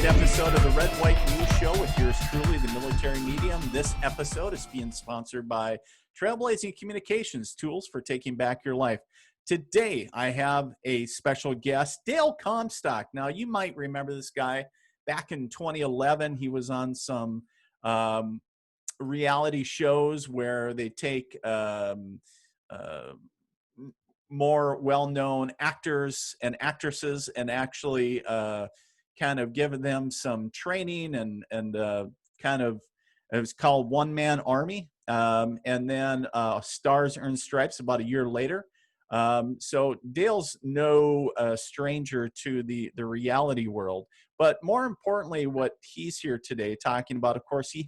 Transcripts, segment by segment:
Episode of the Red, White, News Show with yours truly, the military medium. This episode is being sponsored by Trailblazing Communications, tools for taking back your life. Today, I have a special guest, Dale Comstock. Now, you might remember this guy. Back in 2011, he was on some reality shows where they take more well-known actors and actresses and actually kind of given them some training and kind of, it was called One Man Army. And then Stars Earn Stripes about a year later. So Dale's no stranger to the reality world, but more importantly, what he's here today talking about, of course, he's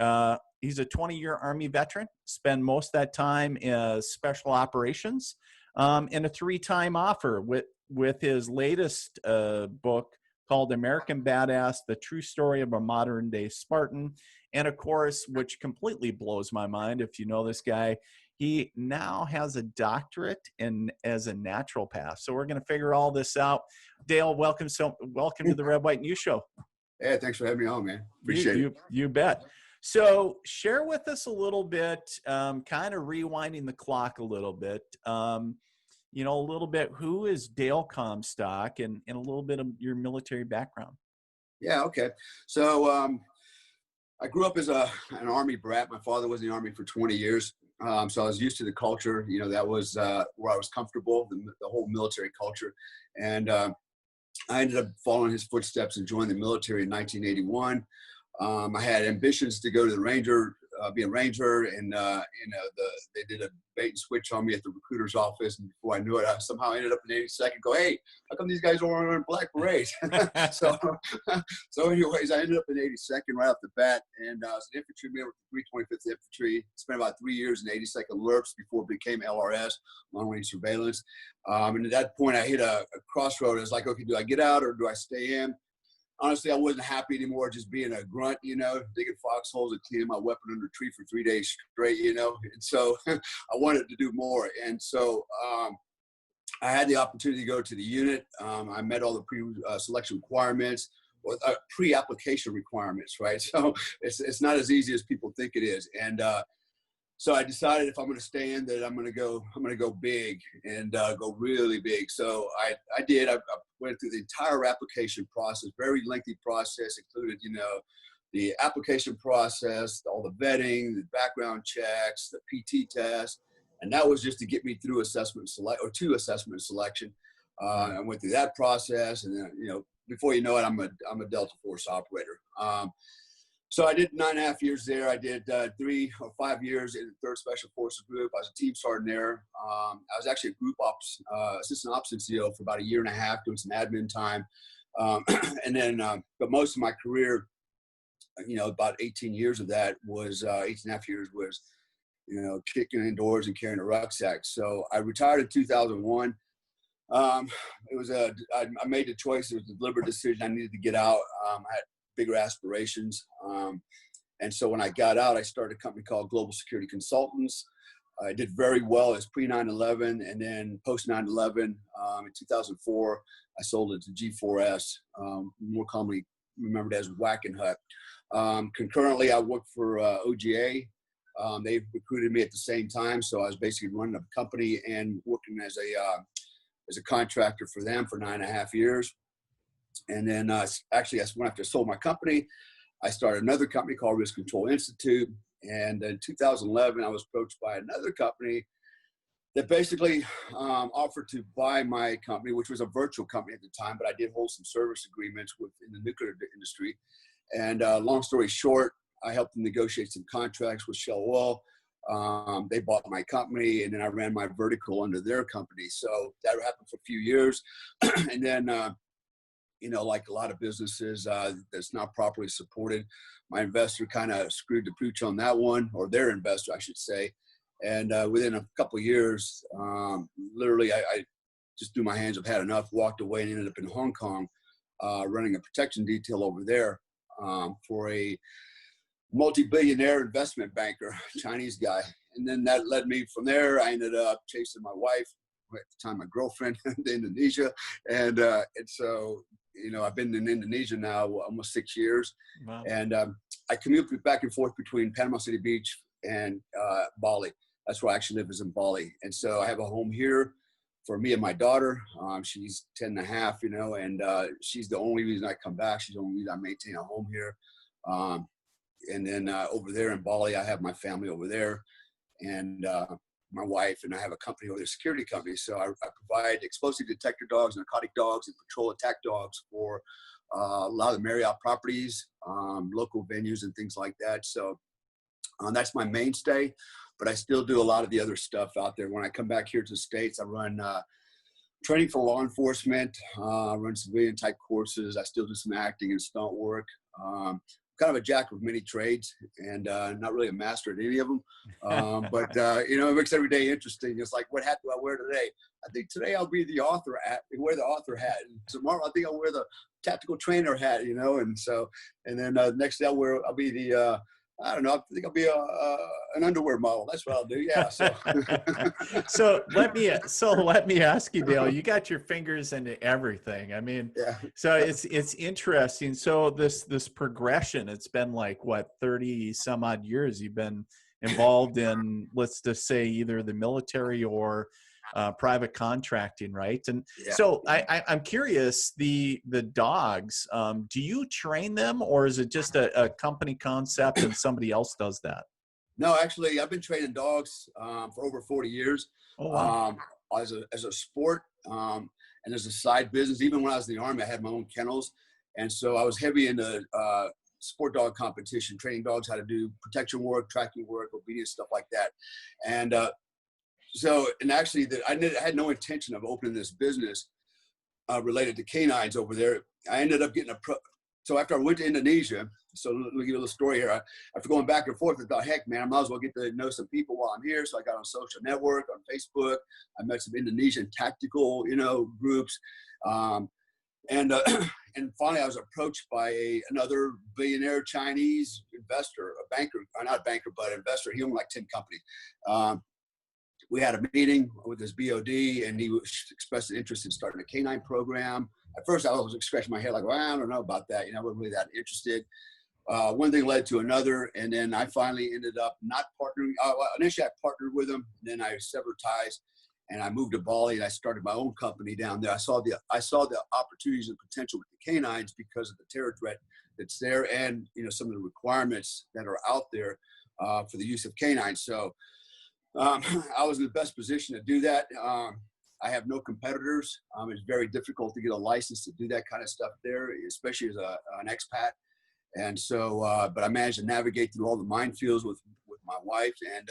a 20-year Army veteran, spent most of that time in special operations, and a 3-time offer with his latest book called American Badass, The True Story of a Modern Day Spartan. And of course, which completely blows my mind, if you know this guy, he now has a doctorate as a naturopath. So we're going to figure all this out. Dale, welcome to the Red, White News Show. Yeah, thanks for having me on, man. Appreciate it. You bet. So share with us a little bit, kind of rewinding the clock a little bit, a little bit, who is Dale Comstock and a little bit of your military background. Yeah, okay. So I grew up as an Army brat. My father was in the Army for 20 years. So I was used to the culture. That was where I was comfortable, the whole military culture. And I ended up following his footsteps and joined the military in 1981. I had ambitions to go to the be a Ranger, and they did a bait and switch on me at the recruiter's office, and before I knew it, I somehow ended up in 82nd. Go, hey, how come these guys are wearing black berets? so anyways, I ended up in 82nd right off the bat, and I was an infantryman with the 325th Infantry. Spent about 3 years in 82nd LRPS before it became LRS, long range surveillance. And at that point, I hit a crossroad. I was like, okay, do I get out or do I stay in? Honestly, I wasn't happy anymore just being a grunt, digging foxholes and cleaning my weapon under a tree for 3 days straight, And so I wanted to do more. And so I had the opportunity to go to the unit. I met all the pre-selection requirements, or pre-application requirements, right? So it's not as easy as people think it is. And so I decided if I'm going to stay in, that I'm going to go big and go really big. So I did. I went through the entire application process, very lengthy process, included, the application process, all the vetting, the background checks, the PT test, and that was just to get me through two assessment selection. I went through that process, and then before you know it, I'm a Delta Force operator. So I did 9.5 years there. I did 3 or 5 years in the 3rd Special Forces Group. I was a team sergeant there. I was actually a group ops, assistant ops NCO for about 1.5 years, doing some admin time. And then, but most of my career, about 18 years of that was, 18.5 years was, kicking indoors and carrying a rucksack. So I retired in 2001. I made the choice. It was a deliberate decision. I needed to get out. I had bigger aspirations. And so when I got out, I started a company called Global Security Consultants. I did very well as pre 9/11, and then post 9/11 in 2004, I sold it to G4S, more commonly remembered as Wackenhut. Concurrently, I worked for OGA. They recruited me at the same time, so I was basically running a company and working as a contractor for them for 9.5 years. And then actually, when after I sold my company, I started another company called Risk Control Institute. And in 2011, I was approached by another company that basically offered to buy my company, which was a virtual company at the time, but I did hold some service agreements in the nuclear industry. And long story short, I helped them negotiate some contracts with Shell Oil. They bought my company, and then I ran my vertical under their company. So that happened for a few years. And then, like a lot of businesses that's not properly supported, my investor kind of screwed the pooch on that one, or their investor, I should say. And within a couple of years, literally, I just threw my hands up, had enough, walked away, and ended up in Hong Kong running a protection detail over there for a multi-billionaire investment banker, Chinese guy. And then that led me from there. I ended up chasing my wife, at the time my girlfriend, to Indonesia. And so, I've been in Indonesia now almost 6 years, Wow. and I commute back and forth between Panama City Beach and Bali. That's where I actually live, is in Bali. And so I have a home here for me and my daughter. She's 10 and a half, and she's the only reason I come back. She's the only reason I maintain a home here. And then over there in Bali, I have my family over there, and my wife, and I have a company over there, security company. So I provide explosive detector dogs, narcotic dogs, and patrol attack dogs for a lot of the Marriott properties, local venues and things like that. So that's my mainstay, but I still do a lot of the other stuff out there. When I come back here to the States, I run training for law enforcement, run civilian type courses. I still do some acting and stunt work. Kind of a jack of many trades, and not really a master at any of them. But it makes every day interesting. It's like, what hat do I wear today? I think today I'll be the author wear the author hat. And tomorrow I think I'll wear the tactical trainer hat, and so, and then next day I'll be the, I don't know, I think I'll be an underwear model. That's what I'll do. Yeah. So, so let me ask you, Dale, you got your fingers into everything. I mean, yeah. so it's interesting. So this progression, it's been like what, 30 some odd years you've been involved in, let's just say either the military or private contracting, right? And Yeah. so I'm curious, the dogs, do you train them, or is it just a company concept and somebody else does that? No, actually, I've been training dogs for over 40 years. Oh, wow. As a sport, and as a side business. Even when I was in the Army, I had my own kennels, and so I was heavy into sport dog competition, training dogs how to do protection work, tracking work, obedience, stuff like that. And and actually, I had no intention of opening this business related to canines over there. I ended up getting so after I went to Indonesia, so let me give you a little story here. After going back and forth, I thought, heck, man, I might as well get to know some people while I'm here. So I got on social network, on Facebook. I met some Indonesian tactical, groups. And finally, I was approached by another billionaire Chinese investor, a banker, or not a banker, but an investor. He owned like 10 companies. We had a meeting with this BOD, and he expressed an interest in starting a canine program. At first, I was scratching my head like, well, I don't know about that. I wasn't really that interested. One thing led to another, and then I finally ended up not partnering. Initially, I partnered with him, and then I severed ties, and I moved to Bali, and I started my own company down there. I saw the opportunities and potential with the canines because of the terror threat that's there, and some of the requirements that are out there for the use of canines. So I was in the best position to do that. I have no competitors. It's very difficult to get a license to do that kind of stuff there, especially as an expat. And so, but I managed to navigate through all the minefields with my wife, and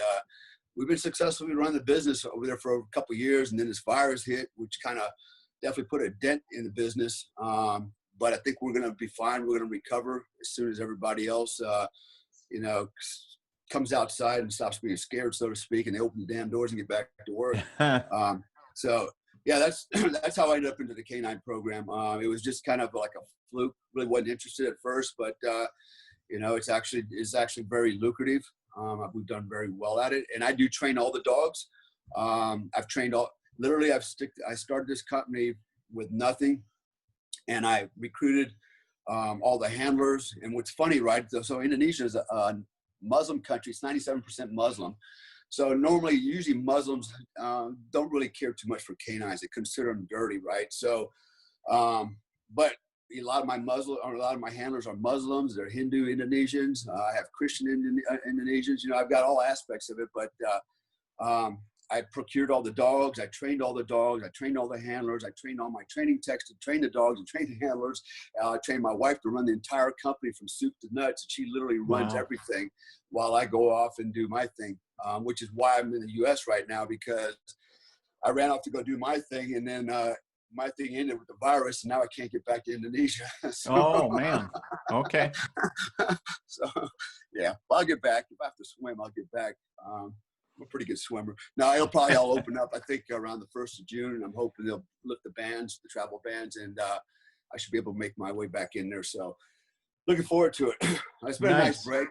we've been successfully running the business over there for a couple of years. And then this virus hit, which kind of definitely put a dent in the business. But I think we're going to be fine. We're going to recover as soon as everybody else, comes outside and stops being scared, so to speak, and they open the damn doors and get back to work. So yeah, that's how I ended up into the canine program. It was just kind of like a fluke. Really wasn't interested at first, but it's actually very lucrative. We've done very well at it, and I do train all the dogs. I've trained I started this company with nothing, and I recruited all the handlers. And what's funny, right? So Indonesia is a Muslim country. It's 97% Muslim. So usually Muslims don't really care too much for canines. They consider them dirty, right? So, but a lot of my handlers are Muslims. They're Hindu Indonesians. I have Christian Indonesians. I've got all aspects of it. But I procured all the dogs. I trained all the dogs. I trained all the handlers. I trained all my training techs to train the dogs and train the handlers. I trained my wife to run the entire company from soup to nuts. And she literally runs everything while I go off and do my thing, which is why I'm in the U.S. right now, because I ran off to go do my thing. And then my thing ended with the virus, and now I can't get back to Indonesia. Oh, man. Okay. So, yeah, I'll get back. If I have to swim, I'll get back. I'm a pretty good swimmer. Now it'll probably all open up, I think, around the 1st of June, and I'm hoping they'll lift the travel bans, and I should be able to make my way back in there. So looking forward to it. It's been a nice break,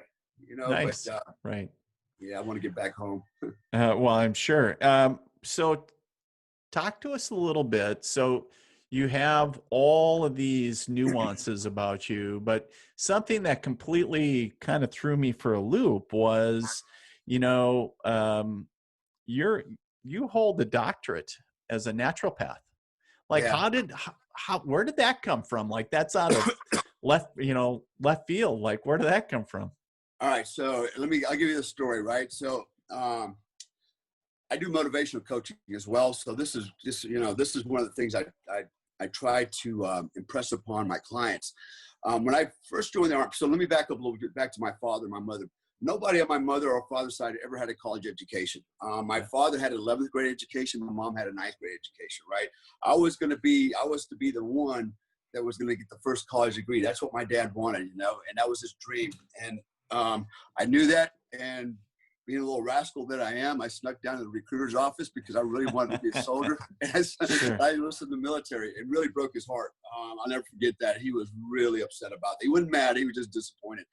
Nice. but right. Yeah, I want to get back home. Well, I'm sure. So talk to us a little bit. So you have all of these nuances about you, but something that completely kind of threw me for a loop was, you know, you hold a doctorate as a naturopath. Like, Yeah. where did that come from? Like, that's out of left field. Like, where did that come from? All right. So I'll give you the story, right? So, I do motivational coaching as well. So this is one of the things I try to impress upon my clients. When I first joined the Army, so let me back up a little bit, back to my father and my mother. Nobody on my mother or father's side ever had a college education. My father had an 11th grade education. My mom had a 9th grade education, right? I was to be the one that was going to get the first college degree. That's what my dad wanted, and that was his dream. And I knew that, and being a little rascal that I am, I snuck down to the recruiter's office because I really wanted to be a soldier. And I enlisted in the military. It really broke his heart. I'll never forget that. He was really upset about that. He wasn't mad. He was just disappointed.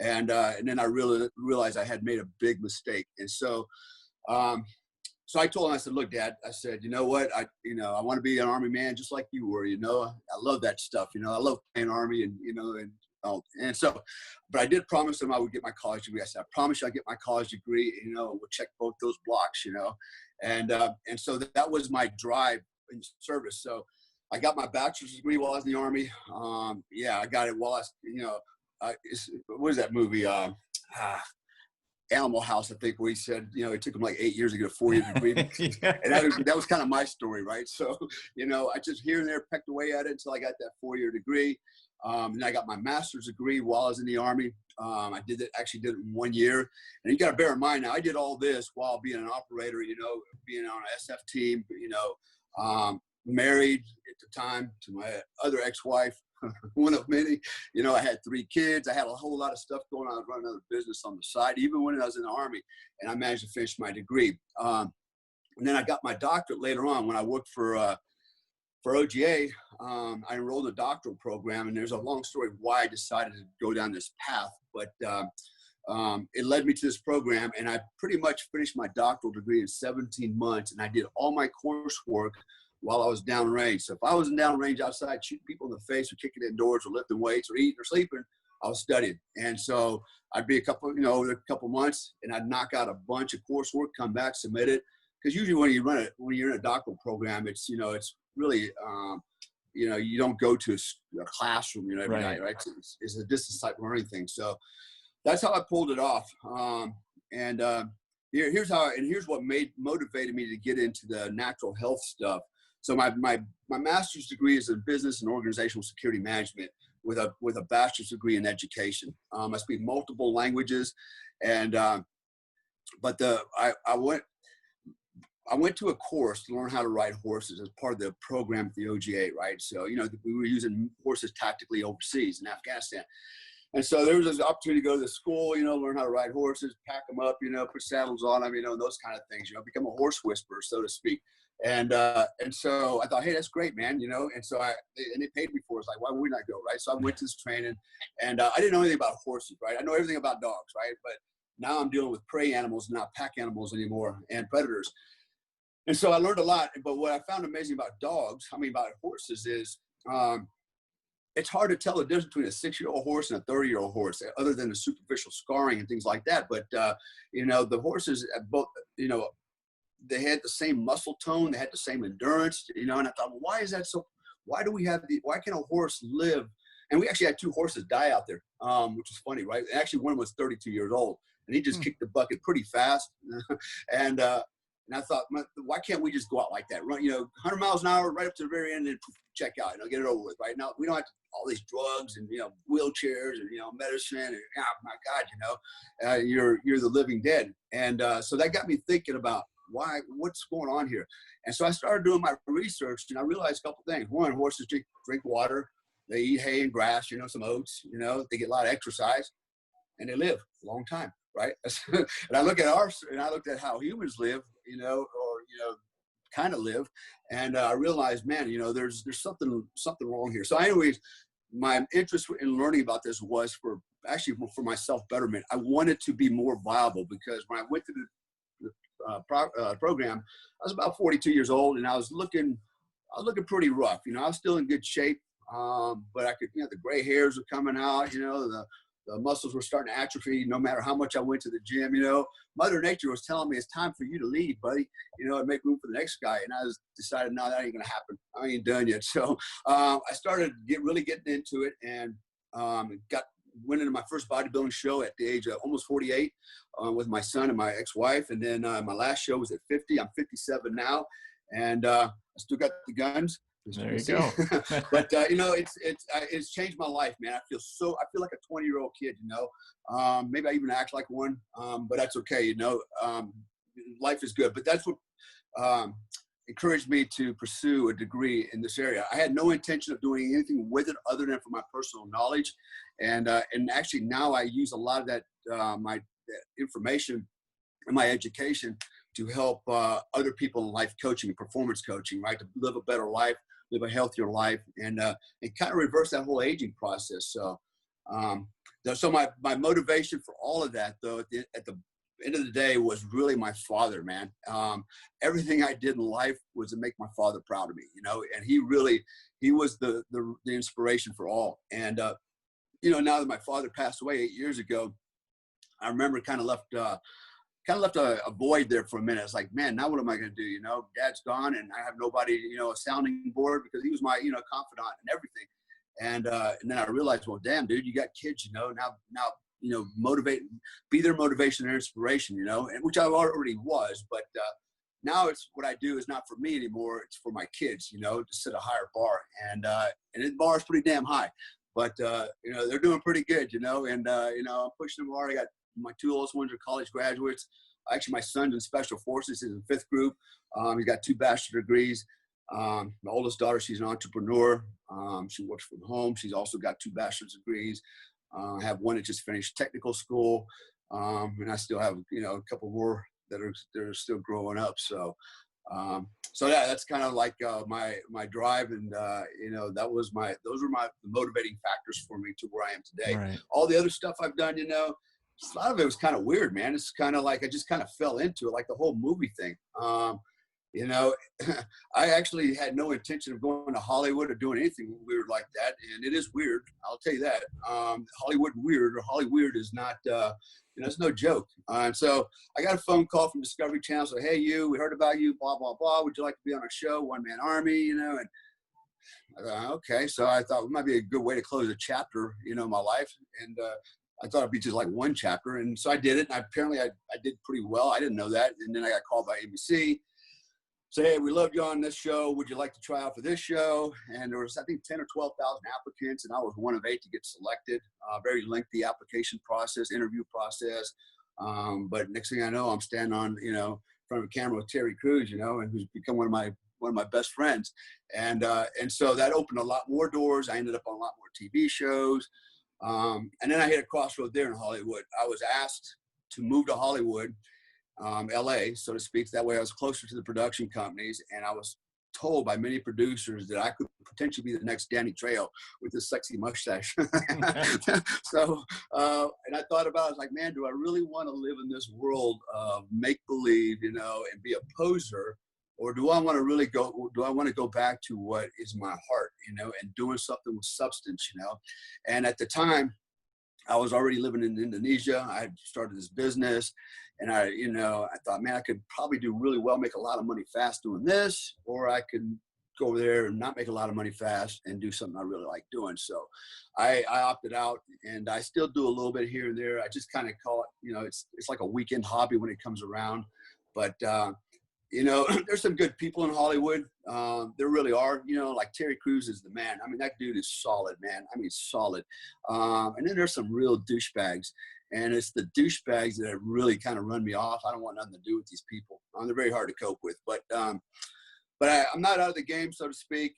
And then I really realized I had made a big mistake. And so I told him, I said, look, Dad, I said, you know what? I want to be an Army man just like you were, I love that stuff. I love playing Army and so, but I did promise him I would get my college degree. I said, I promise you I'll get my college degree, we'll check both those blocks, and so that was my drive in service. So I got my bachelor's degree while I was in the Army. I got it while what is that movie? Animal House, I think, where he said, it took him like 8 years to get a 4-year degree. Yeah. And that was kind of my story, right? So, I just here and there pecked away at it until I got that 4-year degree. And I got my master's degree while I was in the Army. I did it in 1 year. And you got to bear in mind now, I did all this while being an operator, being on an SF team, married at the time to my other ex-wife, one of many. I had 3 kids. I had a whole lot of stuff going on. I was running another business on the side, even when I was in the Army, and I managed to finish my degree. And then I got my doctorate later on when I worked for OGA. I enrolled in a doctoral program, and there's a long story of why I decided to go down this path, but it led me to this program, and I pretty much finished my doctoral degree in 17 months, and I did all my coursework while I was downrange. So if I was in downrange outside shooting people in the face or kicking indoors or lifting weights or eating or sleeping, I was studying. And so I'd be a couple months, and I'd knock out a bunch of coursework, come back, submit it. Because usually when you're in a doctoral program, it's really, you don't go to a classroom, every night, right? It's a distance type learning thing. So that's how I pulled it off. Here's what motivated me to get into the natural health stuff. So my master's degree is in business and organizational security management with a bachelor's degree in education. I speak multiple languages, and I went to a course to learn how to ride horses as part of the program at the OGA, right? So, we were using horses tactically overseas in Afghanistan. And so there was this opportunity to go to the school, learn how to ride horses, pack them up, put saddles on them, those kind of things, become a horse whisperer, so to speak. And so I thought, hey, that's great, man, and so and they paid me for it. It's like, why would we not go, right? So I went to this training, and I didn't know anything about horses, right? I know everything about dogs, right? But now I'm dealing with prey animals, not pack animals anymore, and predators. And so I learned a lot. But what I found amazing about about horses is it's hard to tell the difference between a 6-year-old horse and a 30-year-old horse, other than the superficial scarring and things like that. But, the horses, both, they had the same muscle tone, they had the same endurance, and I thought, well, why is that so? Why can a horse live? And we actually had 2 horses die out there, which was funny, right? And actually, one was 32 years old, and he just kicked the bucket pretty fast. And I thought, why can't we just go out like that? Run, 100 miles an hour right up to the very end and check out, get it over with, right? Now, we don't have all these drugs and, wheelchairs and, medicine. And, oh, my God, you're the living dead. And so that got me thinking about what's going on here. And so I started doing my research, and I realized a couple things. One, horses drink water. They eat hay and grass, some oats, they get a lot of exercise, and they live a long time, right? And I looked at how humans live, kind of live. And I realized, man, there's something wrong here. So anyways, my interest in learning about this was for my self-betterment. I wanted to be more viable, because when I went to the program, I was about 42 years old, and I was looking I was looking pretty rough. You know, I was still in good shape, but I could, you know, the gray hairs were coming out. You know, the muscles were starting to atrophy. No matter how much I went to the gym, you know, Mother Nature was telling me it's time for you to leave, buddy. You know, and make room for the next guy. And I decided, no, that ain't gonna happen. I ain't done yet. So I started really getting into it, and went into my first bodybuilding show at the age of almost 48 with my son and my ex-wife. And then my last show was at 50. I'm 57 now, and I still got the guns. There you go. But you know, it's changed my life, man. I feel like a 20-year-old kid, you know. Maybe I even act like one, but that's okay, you know. Life is good. But that's what encouraged me to pursue a degree in this area. I had no intention of doing anything with it other than for my personal knowledge, and actually now I use a lot of that my information and my education to help other people in life coaching and performance coaching, right? To live a better life, live a healthier life, and kind of reverse that whole aging process. So, so my motivation for all of that, though, at the end of the day, was really my father, man. Everything I did in life was to make my father proud of me, you know. And he was the inspiration for all. And you know, now that my father passed away 8 years ago, I remember kind of left a void there for a minute. It's like, man, now what am I going to do? You know, Dad's gone, and I have nobody, you know, a sounding board, because he was my, you know, confidant and everything. And then I realized, well, damn, dude, you got kids, you know, now, you know, be their motivation and inspiration, you know, and which I already was, but now it's what I do is not for me anymore. It's for my kids, you know, to set a higher bar, and the bar is pretty damn high, but you know, they're doing pretty good, you know, and you know, I'm pushing them hard. I got my two oldest ones are college graduates. Actually, my son's in special forces. He's in 5th group. He's got 2 bachelor degrees. My oldest daughter, she's an entrepreneur. She works from home. She's also got 2 bachelor's degrees. I have one that just finished technical school. And I still have, you know, a couple more that are still growing up. So, so yeah, that's kind of like my drive, and you know, those were my motivating factors for me to where I am today. Right. All the other stuff I've done, you know, a lot of it was kind of weird, man. It's kind of like I just kind of fell into it, like the whole movie thing. You know, I actually had no intention of going to Hollywood or doing anything weird like that. And it is weird, I'll tell you that. Hollywood weird, or Hollyweird, is not, you know, it's no joke. And so I got a phone call from Discovery Channel. So, hey, we heard about you, blah, blah, blah. Would you like to be on our show, One Man Army, you know? And I thought, okay. So I thought it might be a good way to close a chapter, you know, in my life. And I thought it'd be just like one chapter. And so I did it. And apparently I did pretty well. I didn't know that. And then I got called by ABC. Say, hey, we loved you on this show. Would you like to try out for this show? And there was, I think, 10 or 12,000 applicants, and I was one of 8 to get selected. Very lengthy application process, interview process. But next thing I know, I'm standing on, you know, in front of a camera with Terry Crews, you know, and who's become one of my best friends. And so that opened a lot more doors. I ended up on a lot more TV shows. And then I hit a crossroad there in Hollywood. I was asked to move to Hollywood, LA, so to speak. That way I was closer to the production companies, and I was told by many producers that I could potentially be the next Danny Trejo with this sexy mustache. So, and I thought about it, I was like, man, do I really want to live in this world of make-believe, you know, and be a poser? Or do I want to go back to what is my heart, you know, and doing something with substance, you know? And at the time, I was already living in Indonesia. I had started this business, and I thought, man, I could probably do really well, make a lot of money fast doing this, or I could go over there and not make a lot of money fast and do something I really like doing. So I opted out, and I still do a little bit here and there. I just kind of call it, you know, it's like a weekend hobby when it comes around. But, you know, there's some good people in Hollywood. There really are, you know, like Terry Crews is the man. I mean, that dude is solid, man. I mean, solid. And then there's some real douchebags, and it's the douchebags that really kind of run me off. I don't want nothing to do with these people. They're very hard to cope with, but I'm not out of the game, so to speak,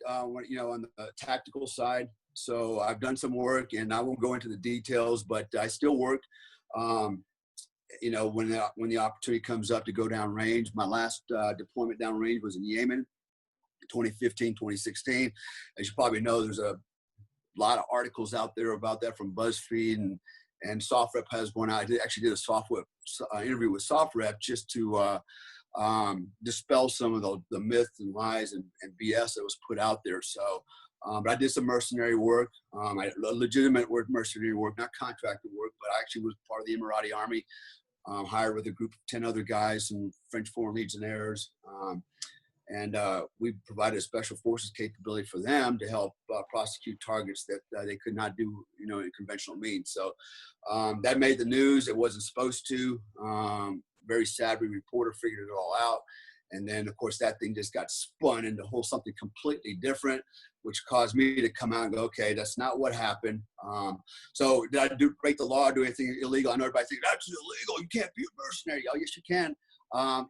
you know, on the tactical side. So I've done some work, and I won't go into the details, but I still work. You know, when the opportunity comes up to go downrange. My last deployment downrange was in Yemen, 2015, 2016. As you probably know, there's a lot of articles out there about that from BuzzFeed, and SoftRep has one out. I actually did a interview with SoftRep just to dispel some of the myths and lies and BS that was put out there. So, but I did some mercenary work, legitimate work, mercenary work, not contracted work, but I actually was part of the Emirati Army, hired with a group of 10 other guys, some French Foreign Legionnaires. And we provided a special forces capability for them to help prosecute targets that they could not do, in conventional means. So that made the news. It wasn't supposed to. Very savvy reporter figured it all out. And then, of course, that thing just got spun into something completely different, which caused me to come out and go, okay, that's not what happened. So did I break the law, do anything illegal? I know everybody thinks that's illegal. You can't be a mercenary. Oh, yes, you can.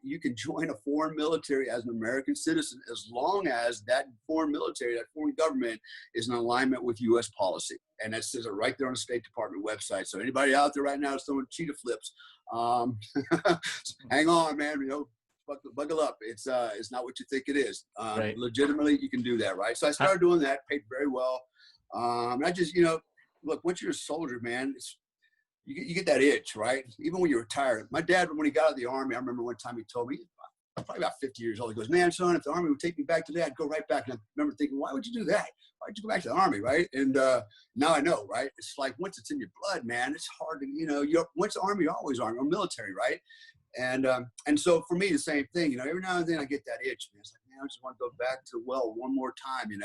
You can join a foreign military as an American citizen as long as that foreign military, that foreign government is in alignment with U.S. policy. And that says it right there on the State Department website. So anybody out there right now is throwing cheetah flips, hang on, man, buckle up. It's not what you think it is. Right. Legitimately, you can do that, right? So I started doing that, paid very well. And I just, look, once you're a soldier, man, you get that itch, right? Even when you're retired. My dad, when he got out of the Army, I remember one time he told me, probably about 50 years old, he goes, man, son, if the Army would take me back today, I'd go right back. And I remember thinking, why would you do that? Why'd you go back to the Army, right? And now I know, right? It's like once it's in your blood, man, it's hard to, once the Army, you're always Army, or military, right? And so for me, the same thing, every now and then I get that itch, man. It's like, man, I just want to go back to the well one more time, and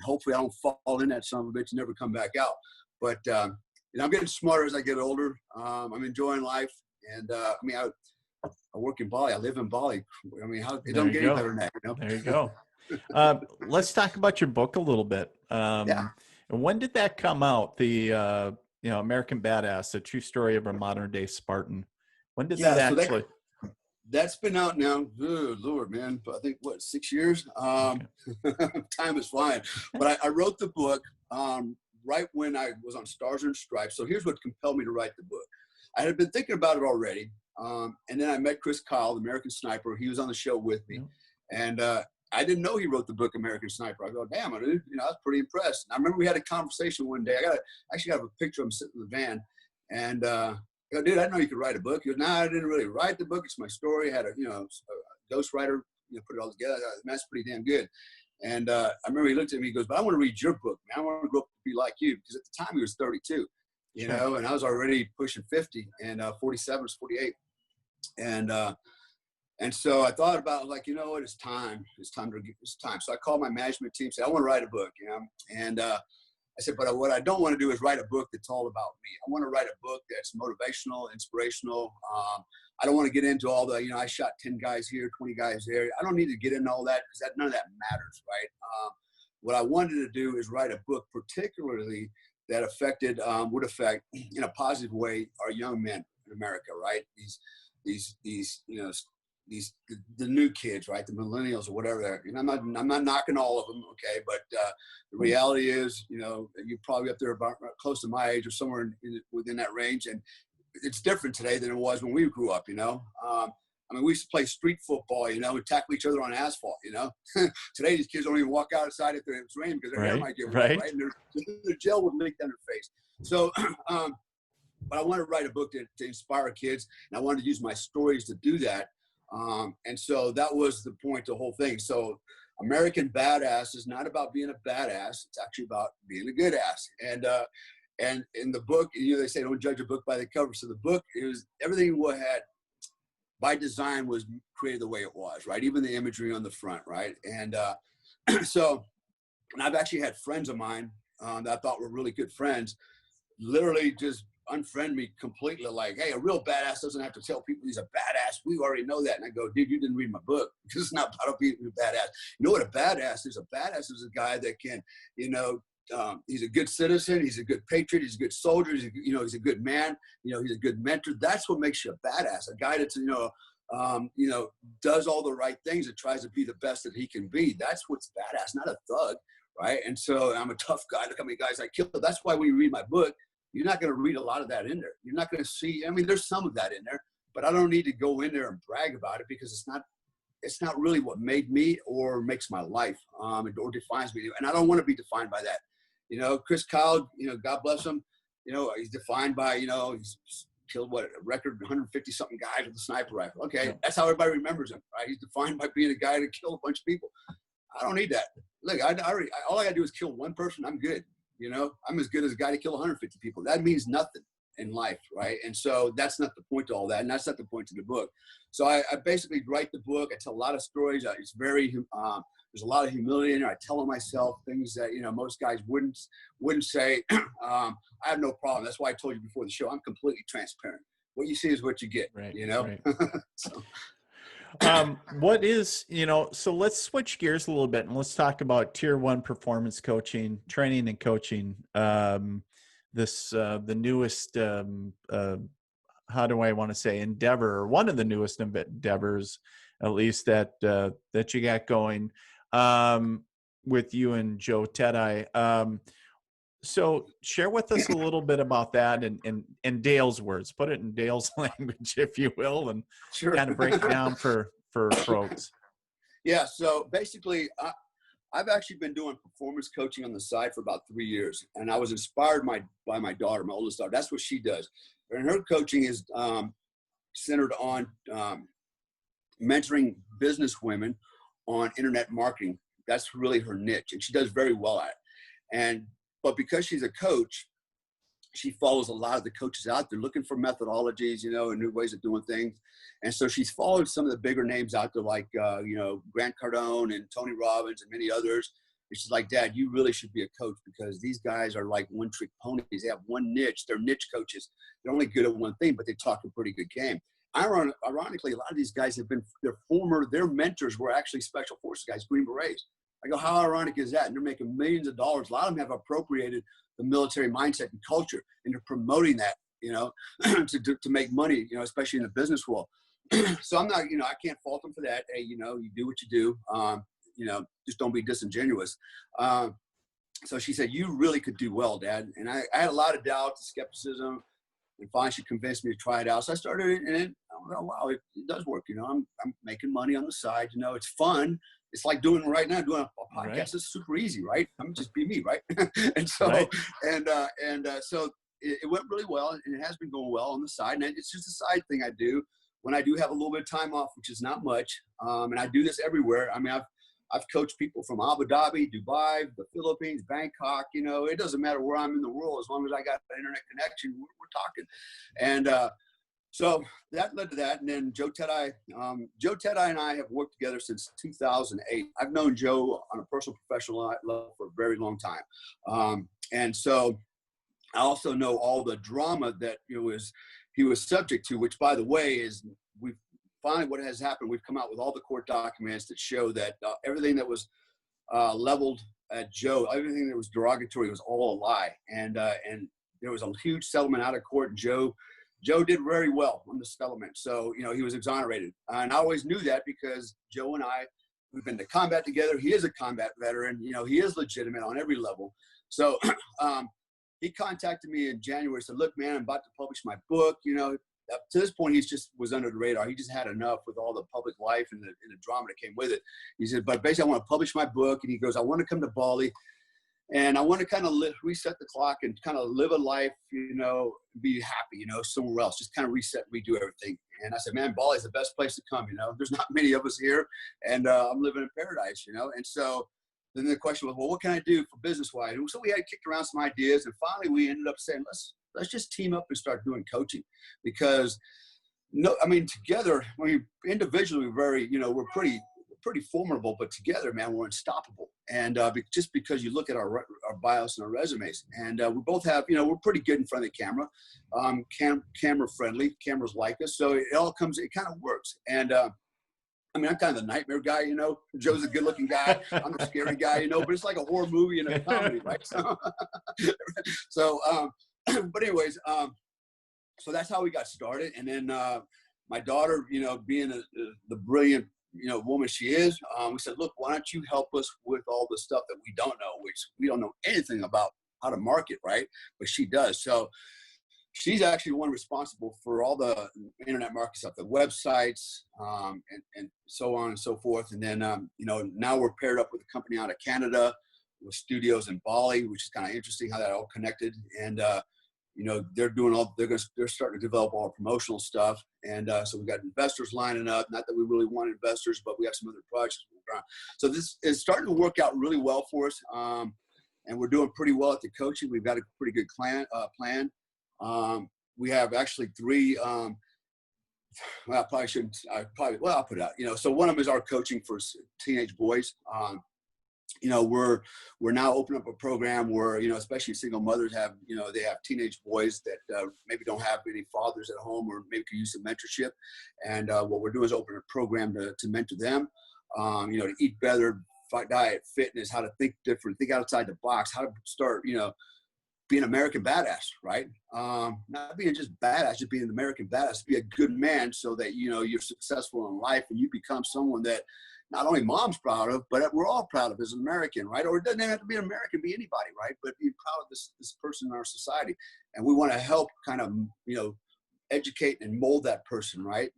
hopefully I don't fall in that son of a bitch and never come back out. But, I'm getting smarter as I get older. I'm enjoying life. And I work in Bali. I live in Bali. It don't get any better than that, There you go. Let's talk about your book a little bit. Yeah. And when did that come out? The, American Badass, a true story of a modern day Spartan. When did that actually? That's been out now. Good Lord, man. I think 6 years? Okay. Time is flying. But I wrote the book right when I was on Stars and Stripes. So here's what compelled me to write the book. I had been thinking about it already. And then I met Chris Kyle, the American Sniper. He was on the show with me. And I didn't know he wrote the book American Sniper. I go, damn, dude, I was pretty impressed. And I remember we had a conversation one day. I actually got a picture of him sitting in the van. And I go, dude, I didn't know you could write a book. He goes, nah, I didn't really write the book. It's my story. I had a ghostwriter, put it all together. That's pretty damn good. And I remember he looked at me, he goes, but I want to read your book, man. I want to grow up to be like you. Because at the time he was 32, and I was already pushing 50, and 47 was 48. And so I thought about, like, you know what, it's time. It's time. So I called my management team, said, I want to write a book, and I said, but what I don't want to do is write a book that's all about me. I want to write a book that's motivational, inspirational. I don't want to get into all the, I shot 10 guys here, 20 guys there. I don't need to get into all that because none of that matters, right? What I wanted to do is write a book particularly that would affect in a positive way our young men in America, right? The new kids, right? The millennials or whatever. I'm not knocking all of them, okay? But the reality is, you're probably up there about close to my age or somewhere within that range, and it's different today than it was when we grew up. We used to play street football, and tackle each other on asphalt. Today these kids don't even walk outside if it's raining because their hair might get wet, right? And their gel would leak down their face. So, but I wanted to write a book to inspire kids, and I wanted to use my stories to do that. And so that was the point of the whole thing. So American Badass is not about being a badass. It's actually about being a good ass. And in the book, they say don't judge a book by the cover. So the book is everything we had by design was created the way it was, right? Even the imagery on the front, right? And so, and I've actually had friends of mine that I thought were really good friends, literally just unfriend me completely, like, hey, a real badass doesn't have to tell people he's a badass. We already know that. And I go, dude, you didn't read my book. This is not about being a badass. You know what a badass is? A badass is a guy that can, he's a good citizen. He's a good patriot. He's a good soldier. He's a good man. He's a good mentor. That's what makes you a badass. A guy that's, does all the right things and tries to be the best that he can be. That's what's badass, not a thug, right? And so I'm a tough guy. Look how many guys I killed. That's why when you read my book, you're not going to read a lot of that in there. You're not going to see, there's some of that in there, but I don't need to go in there and brag about it because it's not really what made me or makes my life, or defines me. And I don't want to be defined by that. Chris Kyle, God bless him. He's defined by, he's killed what, a record 150 something guys with a sniper rifle. Okay, Yeah. that's how everybody remembers him, right? He's defined by being a guy that killed a bunch of people. I don't need that. Look, all I gotta do is kill one person. I'm good. You know, I'm as good as a guy to kill 150 people. That means nothing in life, right? And so that's not the point to all that, and that's not the point to the book. So I basically write the book. I tell a lot of stories. It's very there's a lot of humility in there. I tell myself things that, you know, most guys wouldn't say. I have no problem. That's why I told you before the show, I'm completely transparent. What you see is what you get. Right. You know. Right. So. What is, you know, so let's switch gears a little bit and let's talk about tier 1 performance coaching, training and coaching. The newest, how do I want to say, endeavor, or one of the newest endeavors, at least that you got going, with you and Joe Tedai. So share with us a little bit about that in Dale's words. Put it in Dale's language, if you will, and Sure. kind of break it down for folks. Yeah. So basically, I've actually been doing performance coaching on the side for about 3 years, and I was inspired by my daughter, my oldest daughter. That's what she does, and her coaching is centered on mentoring business women on internet marketing. That's really her niche, and she does very well at it. But because she's a coach, she follows a lot of the coaches out there looking for methodologies, you know, and new ways of doing things. And so she's followed some of the bigger names out there, like, you know, Grant Cardone and Tony Robbins and many others. And she's like, Dad, you really should be a coach, because these guys are like one-trick ponies. They have one niche. They're niche coaches. They're only good at one thing, but they talk a pretty good game. Ironically, a lot of these guys have been, their mentors were actually Special Forces guys, Green Berets. I go, how ironic is that? And they're making millions of dollars. A lot of them have appropriated the military mindset and culture, and they're promoting that, you know, to make money, you know, especially in the business world. So I'm not, you know, I can't fault them for that. Hey, you know, you do what you do. You know, just don't be disingenuous. So she said, you really could do well, Dad. And I had a lot of doubt, skepticism, and finally she convinced me to try it out. So I started it, and wow, it does work. You know, I'm making money on the side. You know, it's fun. It's like doing right now, doing a podcast. Right. It's super easy, right? I'm just be me, right? And so, right. So it went really well, and it has been going well on the side. And it's just a side thing I do when I do have a little bit of time off, which is not much. And I do this everywhere. I mean, I've coached people from Abu Dhabi, Dubai, the Philippines, Bangkok. You know, it doesn't matter where I'm in the world, as long as I got an internet connection, we're talking. And so that led to that. And then Joe Tedai and I have worked together since 2008. I've known Joe on a personal, professional level for a very long time. And so I also know all the drama that he was subject to, which, by the way, is finally what has happened. We've come out with all the court documents that show that everything that was leveled at Joe, everything that was derogatory, was all a lie. And there was a huge settlement out of court. And Joe did very well on the settlement. So, you know, he was exonerated. And I always knew that because Joe and we've been to combat together. He is a combat veteran. You know, he is legitimate on every level. So he contacted me in January, said, look, man, I'm about to publish my book. You know, up to this point, he just was under the radar. He just had enough with all the public life and the drama that came with it. He said, but basically, I want to publish my book. And he goes, I want to come to Bali. And I want to kind of reset the clock and kind of live a life, you know, be happy, you know, somewhere else, just kind of reset, redo everything. And I said, man, Bali is the best place to come. You know, there's not many of us here, and I'm living in paradise, you know. And so then the question was, well, what can I do for business-wise? And so we had kicked around some ideas, and finally we ended up saying, let's just team up and start doing coaching, because together, individually, we're pretty formidable, but together, man, we're unstoppable. And just because you look at our bios and our resumes, and we both have, you know, we're pretty good in front of the camera, camera friendly, cameras like us. So it kind of works. And I'm kind of the nightmare guy, you know. Joe's a good looking guy. I'm the scary guy, you know, but it's like a horror movie and a comedy, right? But anyways, so that's how we got started. And then my daughter, you know, being the brilliant, you know, woman she is, we said, look, why don't you help us with all the stuff that we don't know, which we don't know anything about how to market, right? But she does. So she's actually the one responsible for all the internet marketing stuff, the websites, and so on and so forth. And then, you know, now we're paired up with a company out of Canada with studios in Bali, which is kind of interesting how that all connected. And they're starting to develop all our promotional stuff. And so we've got investors lining up. Not that we really want investors, but we have some other projects. So this is starting to work out really well for us. And we're doing pretty well at the coaching. We've got a pretty good plan. We have actually three, well, I probably shouldn't, well, I'll put it out, so one of them is our coaching for teenage boys. We're now opening up a program where, especially single mothers have, they have teenage boys that maybe don't have any fathers at home, or maybe can use some mentorship. And what we're doing is open a program to mentor them, to eat better, diet, fitness, how to think different, think outside the box, how to start, being an American badass, right? Not being just badass, just being an American badass, be a good man so that, you're successful in life and you become someone that not only mom's proud of, but we're all proud of as an American, right? Or it doesn't have to be an American, be anybody, right? But be proud of this person in our society. And we want to help kind of, educate and mold that person, right?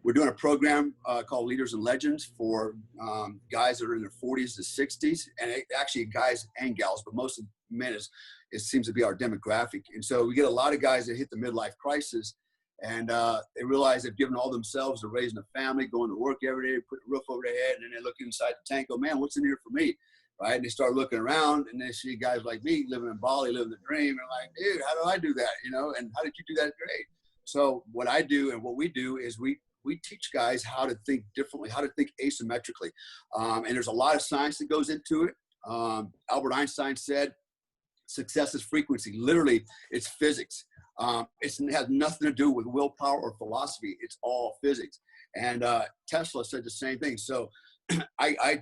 We're doing a program called Leaders and Legends for guys that are in their 40s to 60s, and actually guys and gals, but most of men it seems to be our demographic. And so we get a lot of guys that hit the midlife crisis, and they realize they've given all themselves to raising a family, going to work every day, putting a roof over their head, and then they look inside the tank, go, man, what's in here for me? Right? And they start looking around, and they see guys like me living in Bali, living the dream, and like, dude, how do I do that? And how did you do that? Great. So what I do and what we do is we teach guys how to think differently, how to think asymmetrically. And there's a lot of science that goes into it. Albert Einstein said, success is frequency. Literally, it's physics. It has nothing to do with willpower or philosophy. It's all physics. And Tesla said the same thing. So I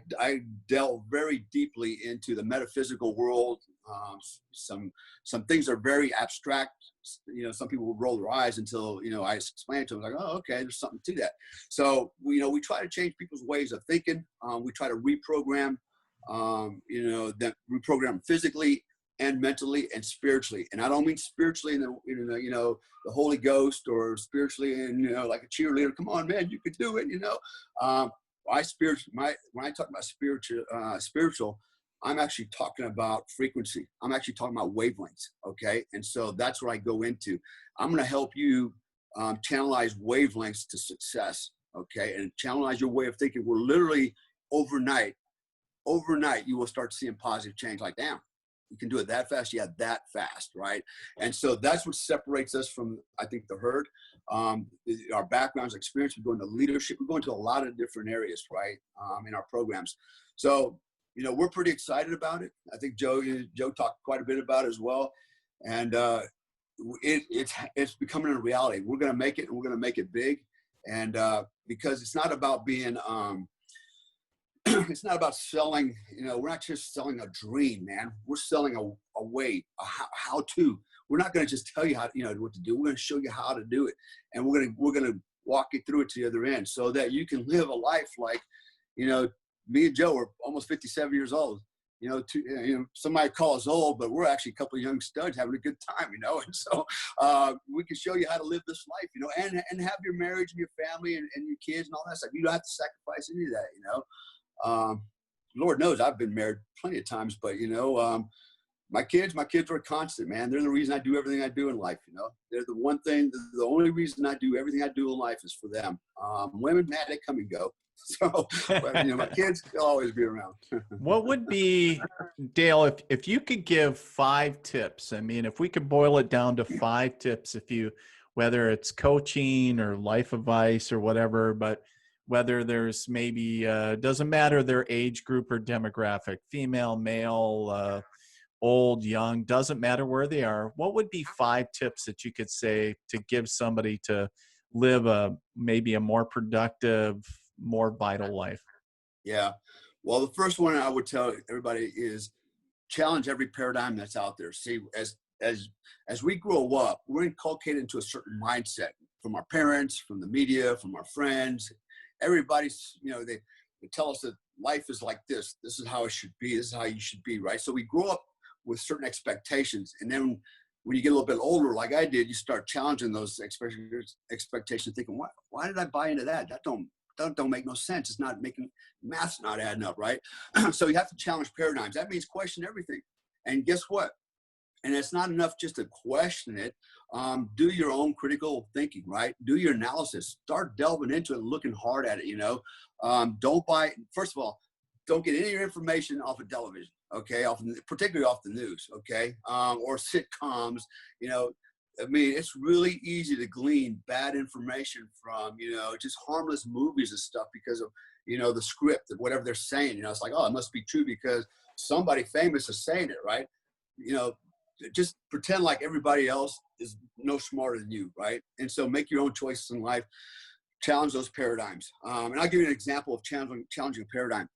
delve very deeply into the metaphysical world. Some things are very abstract. Some people will roll their eyes until, I explain it to them, like, oh, okay, there's something to that. So, we try to change people's ways of thinking. We try to reprogram, reprogram physically and mentally and spiritually. And I don't mean spiritually in the Holy Ghost, or spiritually in, like a cheerleader. Come on, man, you could do it, when I talk about spiritual, I'm actually talking about frequency. I'm actually talking about wavelengths. Okay. And so that's what I go into. I'm going to help you channelize wavelengths to success. Okay. And channelize your way of thinking. We're literally overnight, you will start seeing positive change. Like, damn, you can do it that fast. Yeah, that fast. Right. And so that's what separates us from, I think, the herd. Our backgrounds, experience, we go into leadership, we go into a lot of different areas, right, in our programs. So, we're pretty excited about it. I think Joe talked quite a bit about it as well. And it's becoming a reality. We're going to make it, and we're going to make it big. And because it's not about being, it's not about selling, we're not just selling a dream, man. We're selling a way, a how to. We're not going to just tell you how, what to do. We're going to show you how to do it. And we're going to walk you through it to the other end, so that you can live a life like, me and Joe are almost 57 years old. Somebody call us old, but we're actually a couple of young studs having a good time, And so we can show you how to live this life, and have your marriage and your family and your kids and all that stuff. You don't have to sacrifice any of that, Lord knows I've been married plenty of times, but my kids are constant, man. They're the reason I do everything I do in life. They're the only reason I do everything I do in life is for them. Women, man, they come and go. So, but, my kids, they'll always be around. What would be, Dale, if you could give 5 tips? I mean, if we could boil it down to 5 tips, whether it's coaching or life advice or whatever, but whether there's maybe, doesn't matter their age group or demographic, female, male, old, young, doesn't matter where they are. What would be 5 tips that you could say to give somebody to live maybe a more productive, more vital life? Yeah. Well, the first one I would tell everybody is challenge every paradigm that's out there. See, as we grow up, we're inculcated into a certain mindset from our parents, from the media, from our friends. Everybody's, they tell us that life is like this. This is how it should be. This is how you should be, right? So we grow up with certain expectations. And then when you get a little bit older, like I did, you start challenging those expectations, thinking, why did I buy into that? That don't make no sense. It's not making, math's not adding up, right? So you have to challenge paradigms. That means question everything. And guess what? And it's not enough just to question it. Do your own critical thinking, right? Do your analysis. Start delving into it, looking hard at it, you know. Don't buy, first of all, don't get any of your information off of television, okay? Particularly off the news, okay? Or sitcoms, you know. I mean, it's really easy to glean bad information from, you know, just harmless movies and stuff because of, you know, the script of whatever they're saying. You know, it's like, oh, it must be true because somebody famous is saying it, right? You know, just pretend like everybody else is no smarter than you, right? And so make your own choices in life, challenge those paradigms. And I'll give you an example of challenging a paradigm.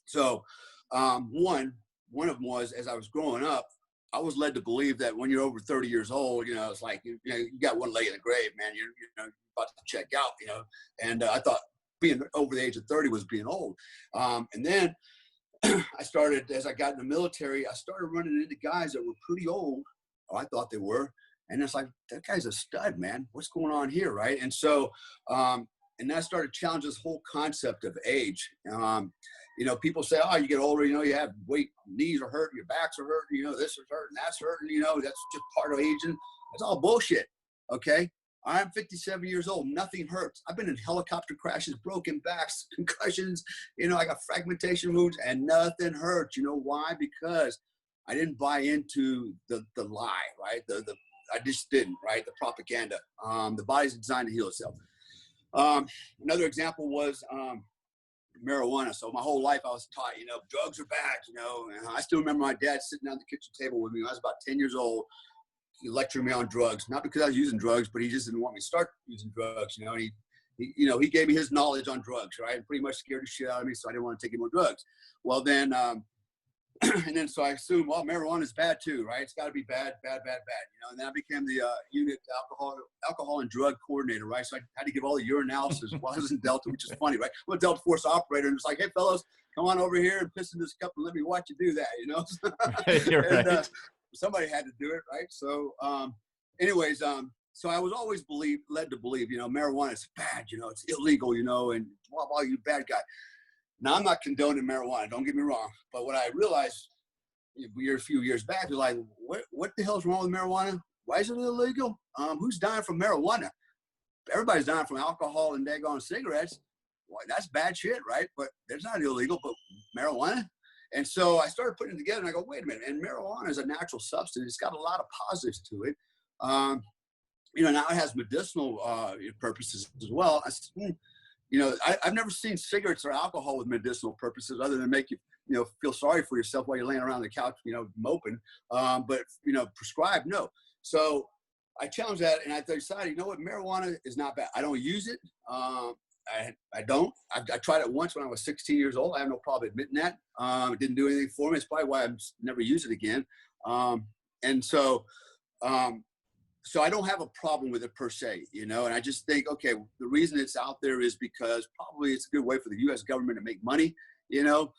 So one of them was, as I was growing up, I was led to believe that when you're over 30 years old, you know, it's like, you know, you got one leg in the grave, man. You're about to check out, you know. And I thought being over the age of 30 was being old. And then I started, as I got in the military, I started running into guys that were pretty old, or I thought they were. And it's like, that guy's a stud, man. What's going on here, right? And so, and I started challenging this whole concept of age. You know, people say, oh, you get older, you know, you have weight, knees are hurting, your backs are hurting, you know, this is hurting, that's hurting, you know, that's just part of aging. It's all bullshit, okay? I'm 57 years old. Nothing hurts. I've been in helicopter crashes, broken backs, concussions, you know, I got fragmentation wounds and nothing hurts. You know why? Because I didn't buy into the lie, right? I just didn't, right? The propaganda. The body's designed to heal itself. Another example was marijuana. So my whole life I was taught, you know, drugs are bad, you know, and I still remember my dad sitting down at the kitchen table with me when I was about 10 years old. He lectured me on drugs, not because I was using drugs, but he just didn't want me to start using drugs, you know, and he gave me his knowledge on drugs, right? And pretty much scared the shit out of me. So I didn't want to take any more drugs. Well, then, and then, so I assumed, well, marijuana is bad too, right? It's got to be bad, you know, and then I became the unit alcohol and drug coordinator, right? So I had to give all the urinalysis while I was in Delta, which is funny, right? I'm a Delta Force operator, and it's like, hey, fellas, come on over here and piss in this cup and let me watch you do that, you know? You're and, right. somebody had to do it, right? So anyways, so I was always led to believe, you know, marijuana is bad, you know, it's illegal, you know, and blah, blah, you bad guy. Now, I'm not condoning marijuana, don't get me wrong, but what I realized a few years back was like, what the hell's wrong with marijuana? Why is it illegal? Who's dying from marijuana? Everybody's dying from alcohol and daggone cigarettes. Well, that's bad shit, right? But it's not illegal, but marijuana? And so I started putting it together and I go, wait a minute. And marijuana is a natural substance. It's got a lot of positives to it. You know, now it has medicinal purposes as well. You know, I've never seen cigarettes or alcohol with medicinal purposes other than make you, you know, feel sorry for yourself while you're laying around the couch, you know, moping. But, you know, prescribed, no. So I challenged that and I decided, you know what, marijuana is not bad. I don't use it. I don't. I tried it once when I was 16 years old. I have no problem admitting that. It didn't do anything for me. It's probably why I've never used it again. And so, so I don't have a problem with it per se, you know, and I just think, okay, the reason it's out there is because probably it's a good way for the U.S. government to make money, you know,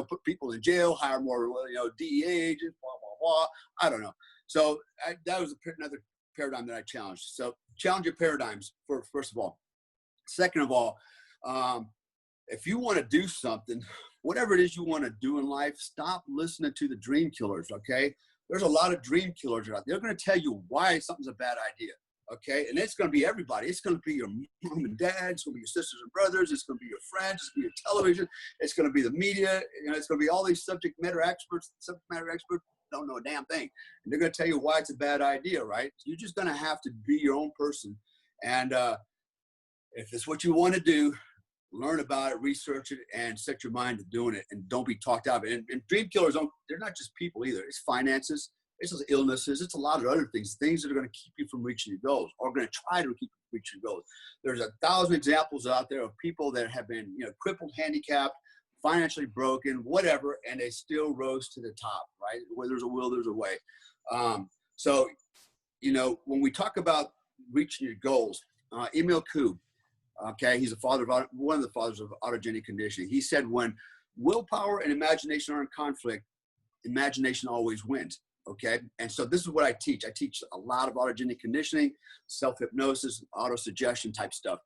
put people in jail, hire more, you know, DEA agents, blah, blah, blah. I don't know. So that was another paradigm that I challenged. So challenge your paradigms, first of all. Second of all, if you want to do something, whatever it is you want to do in life, stop listening to the dream killers, okay? There's a lot of dream killers out there. They're going to tell you why something's a bad idea, okay? And it's going to be everybody. It's going to be your mom and dad. It's going to be your sisters and brothers. It's going to be your friends. It's going to be your television. It's going to be the media. You know, it's going to be all these subject matter experts don't know a damn thing. And they're going to tell you why it's a bad idea, right? You're just going to have to be your own person. And if it's what you want to do, learn about it, research it, and set your mind to doing it, and don't be talked out of it. And dream killers, they're not just people either. It's finances, it's just illnesses, it's a lot of other things that are going to keep you from reaching your goals, or going to try to keep you from reaching your goals. There's 1,000 examples out there of people that have been, you know, crippled, handicapped, financially broken, whatever, and they still rose to the top, right? Where there's a will, there's a way. So, you know, when we talk about reaching your goals, Emil Koo, okay, he's one of the fathers of autogenic conditioning. He said, when willpower and imagination are in conflict, imagination always wins. Okay, and so this is what I teach. I teach a lot of autogenic conditioning, self-hypnosis, auto-suggestion type stuff,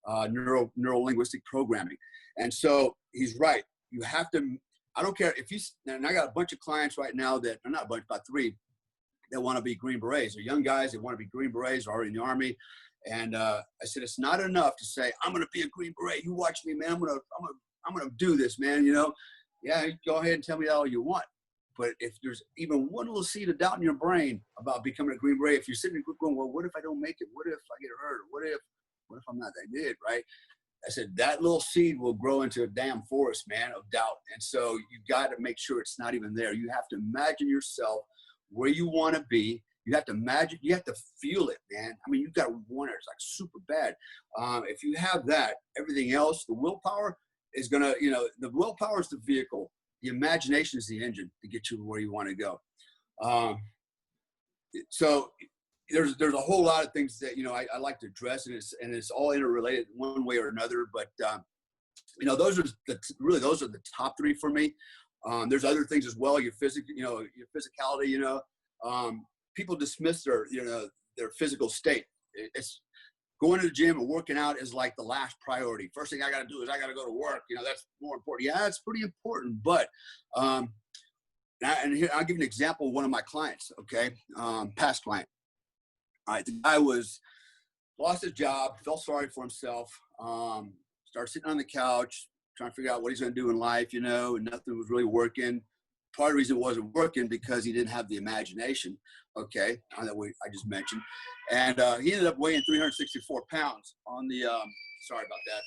neuro-linguistic programming. And so he's right. You have to. I don't care if and I got a bunch of clients right now that, not a bunch, about 3, that want to be Green Berets. They're young guys that want to be Green Berets, are already in the Army. And I said, it's not enough to say, I'm going to be a Green Beret. You watch me, man. I'm going to do this, man. You know, yeah, go ahead and tell me all you want. But if there's even one little seed of doubt in your brain about becoming a Green Beret, if you're sitting there going, well, what if I don't make it? What if I get hurt? What if I'm not that good, right? I said, that little seed will grow into a damn forest, man, of doubt. And so you got to make sure it's not even there. You have to imagine yourself where you want to be. You have to imagine, you have to feel it, man. I mean, you've got to want it. It's like super bad. If you have that, everything else, the willpower is going to, you know, the willpower is the vehicle. The imagination is the engine to get you where you want to go. So there's a whole lot of things that, you know, I like to address, and it's all interrelated one way or another. But, you know, those are the top three for me. There's other things as well. Your physicality, you know, people dismiss their physical state. It's going to the gym and working out is like the last priority. First thing I got to do is I got to go to work. You know, that's more important. Yeah, it's pretty important. But, and here, I'll give you an example of one of my clients, okay? Past client. All right, the guy lost his job, felt sorry for himself, started sitting on the couch, trying to figure out what he's going to do in life, you know, and nothing was really working. Part of the reason it wasn't working because he didn't have the imagination, okay, that I just mentioned. And he ended up weighing 364 pounds on the, sorry about that.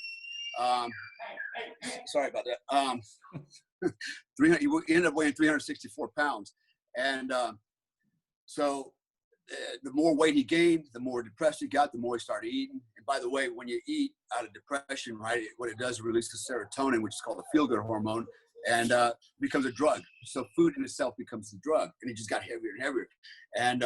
He ended up weighing 364 pounds. And so the more weight he gained, the more depressed he got, the more he started eating. And by the way, when you eat out of depression, right, what it does is releases serotonin, which is called the feel-good hormone, and becomes a drug. So food in itself becomes the drug, and he just got heavier and heavier. And,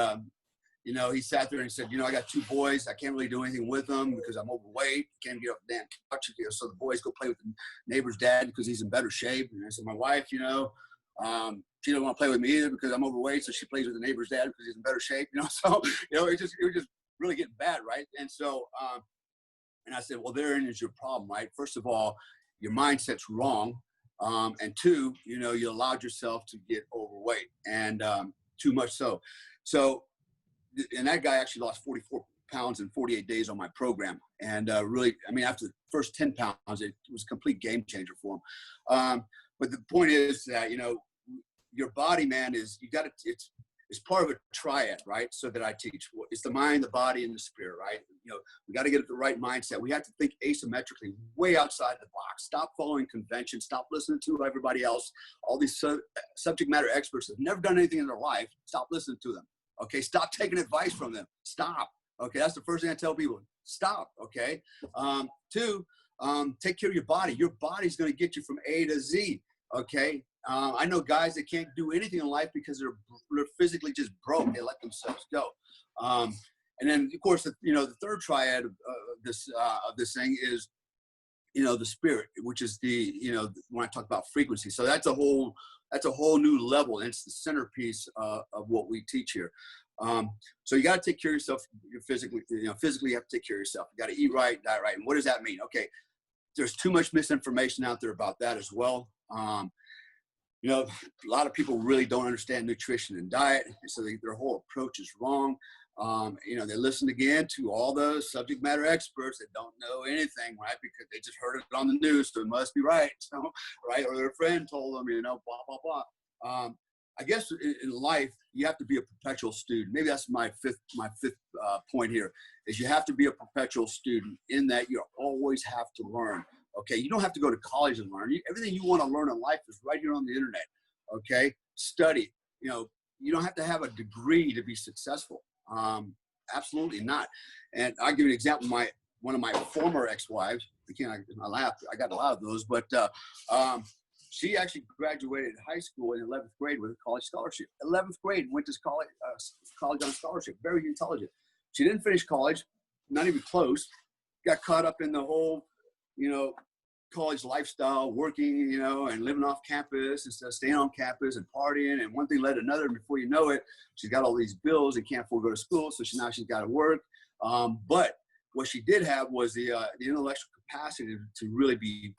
you know, he sat there and said, you know, I got 2 boys. I can't really do anything with them because I'm overweight. Can't get off the damn couch. So the boys go play with the neighbor's dad because he's in better shape. And I said, my wife, you know, she doesn't want to play with me either because I'm overweight. So she plays with the neighbor's dad because he's in better shape, you know. So, you know, it was just really getting bad, right? And so, and I said, well, therein is your problem, right? First of all, your mindset's wrong. And 2, you know, you allowed yourself to get overweight, and too much so. So, and that guy actually lost 44 pounds in 48 days on my program. And really, I mean, after the first 10 pounds, it was a complete game changer for him. But the point is that, you know, your body, man, it's part of a triad, right? So that I teach. It's the mind, the body, and the spirit, right? You know, we got to get the right mindset. We have to think asymmetrically, way outside the box. Stop following convention. Stop listening to everybody else. All these subject matter experts that have never done anything in their life. Stop listening to them. Okay, stop taking advice from them. Stop. Okay, that's the first thing I tell people. Stop. Okay. 2, take care of your body. Your body's going to get you from A to Z. Okay. I know guys that can't do anything in life because they're physically just broke. They let themselves go. And then, of course, the third triad of this thing is, you know, the spirit, which is when I talk about frequency. So that's a whole new level, and it's the centerpiece of what we teach here. So you got to take care of yourself. Physically, you have to take care of yourself. You got to eat right, diet right. And what does that mean? Okay, there's too much misinformation out there about that as well. You know, a lot of people really don't understand nutrition and diet, and so their whole approach is wrong. You know, they listen again to all the subject matter experts that don't know anything, right? Because they just heard it on the news, so it must be right, so, right? Or their friend told them, you know, blah, blah, blah. I guess in life, you have to be a perpetual student. Maybe that's my fifth point here, is you have to be a perpetual student in that you always have to learn. Okay, you don't have to go to college and learn. Everything you want to learn in life is right here on the internet. Okay, study. You know, you don't have to have a degree to be successful. Absolutely not. And I'll give you an example. One of my former ex-wives, again, I laughed. I got a lot of those, but she actually graduated high school in 11th grade with a college scholarship. 11th grade, went to college on a scholarship. Very intelligent. She didn't finish college, not even close. Got caught up in the whole, you know, college lifestyle, working, you know, and living off campus instead of staying on campus and partying, and one thing led to another, and before you know it, she's got all these bills and can't afford to go to school, so she's got to work. But what she did have was the intellectual capacity to really be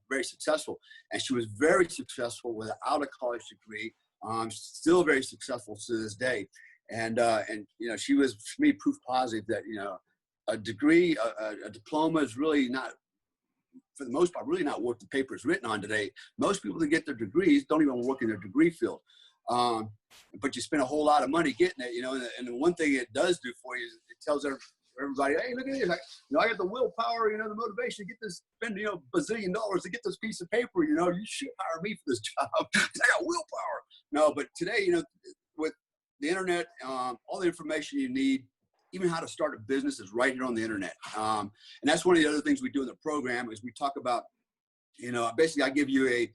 very successful, and she was very successful without a college degree. Still very successful to this day. And you know, she was, for me, proof positive that, you know, a degree, a diploma is really not, for the most part, really not what the paper is written on today. Most people that get their degrees don't even work in their degree field. But you spend a whole lot of money getting it, you know, and the one thing it does do for you is it tells everybody, hey, look at this. You know, I got the willpower, you know, the motivation to get this, spend, you know, $bazillion to get this piece of paper, you know, you should hire me for this job. I got willpower. No, but today, you know, with the internet, all the information you need, even how to start a business is right here on the internet. And that's one of the other things we do in the program is we talk about, you know, basically I give you a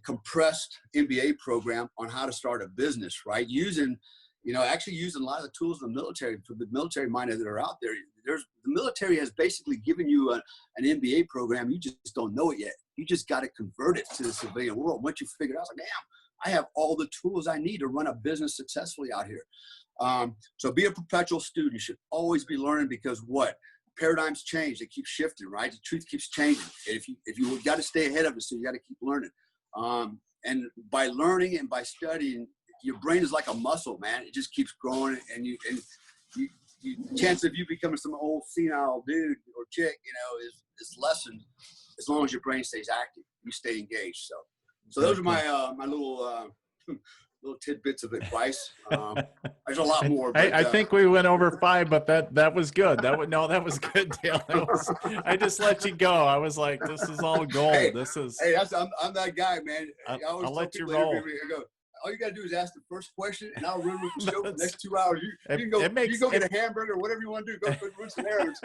compressed MBA program on how to start a business, right? Using, you know, actually using a lot of the tools in the military, for the military minded that are out there. The military has basically given you an MBA program. You just don't know it yet. You just got to convert it to the civilian world. Once you figure it out, it's like, damn, I have all the tools I need to run a business successfully out here. So be a perpetual student. You should always be learning, because what? Paradigms change. They keep shifting, right? The truth keeps changing. If you got to stay ahead of it, so you got to keep learning. And by learning and by studying, your brain is like a muscle, man. It just keeps growing, and you chance of you becoming some old senile dude or chick, you know, is lessened as long as your brain stays active. You stay engaged. So those are my my little tidbits of advice. There's a lot more. But, I think we went over 5, but that was good. That was good, Dale. I just let you go. I was like, this is all gold. Hey, Hey, I'm that guy, man. I'll let you roll. All you gotta do is ask the first question, and I'll run with the show for the next 2 hours. You can go get a hamburger, whatever you want to do. Go run some errands.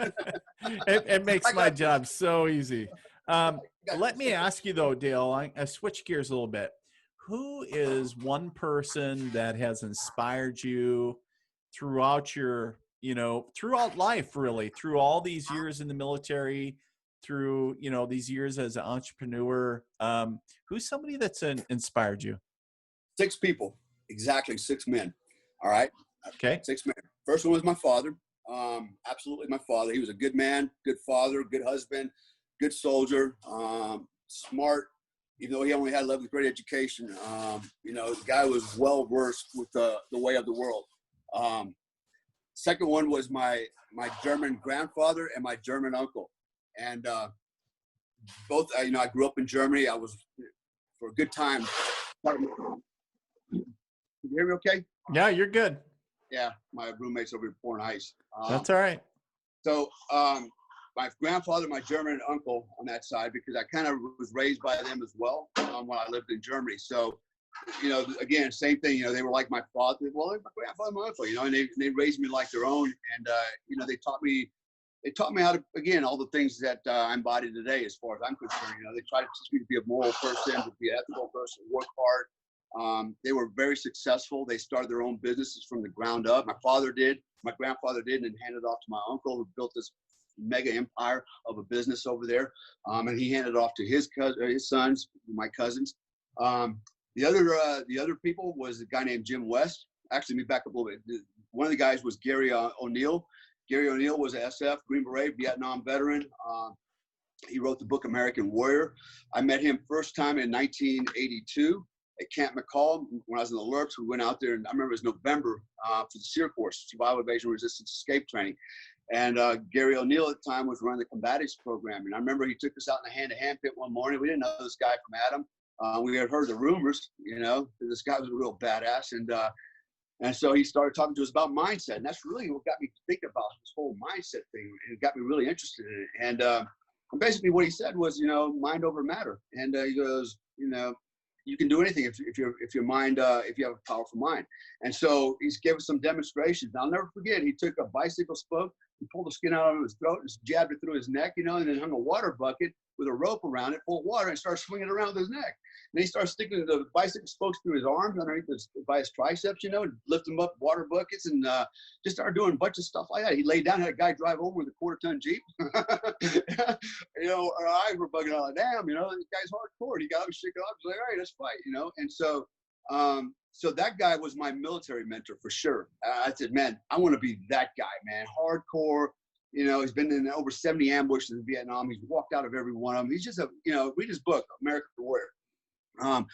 It makes my job so easy. Let me ask you though, Dale. I switch gears a little bit. Who is one person that has inspired you throughout your, you know, throughout life, really, through all these years in the military, through, you know, these years as an entrepreneur? Who's somebody that's inspired you? 6 people, exactly 6 men. All right. Okay. 6 men. First one was my father. Absolutely my father. He was a good man, good father, good husband, good soldier, smart, even though he only had 11th grade education. You know, the guy was well versed with the way of the world. Second one was my German grandfather and my German uncle. And both, you know, I grew up in Germany. I was, for a good time. Can you hear me okay? Yeah, you're good. Yeah, my roommate's over here pouring ice. That's all right. So my grandfather, my German uncle on that side, because I kind of was raised by them as well when I lived in Germany. So, you know, again, same thing, you know, they were like my father. Well, my grandfather, my uncle, you know, and they raised me like their own. And, you know, they taught me how to, again, all the things that I embody today as far as I'm concerned. You know, they tried to teach me to be a moral person, to be an ethical person, work hard. They were very successful. They started their own businesses from the ground up. My father did, my grandfather did, and handed it off to my uncle, who built this mega empire of a business over there. And he handed it off to his sons, my cousins. The other people was a guy named Jim West. Actually, let me back up a little bit. One of the guys was Gary ONeil. Gary ONeil was an SF, Green Beret, Vietnam veteran. He wrote the book American Warrior. I met him first time in 1982 at Camp McCall when I was in the Lurks. We went out there, and I remember it was November for the SEER course, Survival, Evasion, Resistance, Escape Training. And Gary ONeil at the time was running the combatives program. And I remember he took us out in a hand-to-hand pit one morning. We didn't know this guy from Adam. We had heard the rumors, you know, this guy was a real badass. And so he started talking to us about mindset. And that's really what got me thinking about this whole mindset thing. And it got me really interested in it. And basically what he said was, you know, mind over matter. And he goes, you know, you can do anything if your mind, if you have a powerful mind. And so he's gave us some demonstrations. I'll never forget, he took a bicycle spoke, he pulled the skin out of his throat and jabbed it through his neck, you know, and then hung a water bucket with a rope around it, full of water, and started swinging it around with his neck. And he started sticking the bicycle spokes through his arms underneath by his triceps, you know, and lift him up water buckets, and just started doing a bunch of stuff like that. He laid down, had a guy drive over with a quarter-ton Jeep. You know, our eyes were bugging out, like, damn, you know, this guy's hardcore. He got up and shook it off. He's like, all right, let's fight, you know. And so, so that guy was my military mentor for sure. I said, man, I want to be that guy, man. Hardcore. You know, he's been in over 70 ambushes in Vietnam. He's walked out of every one of them. He's just you know, read his book, American Warrior. And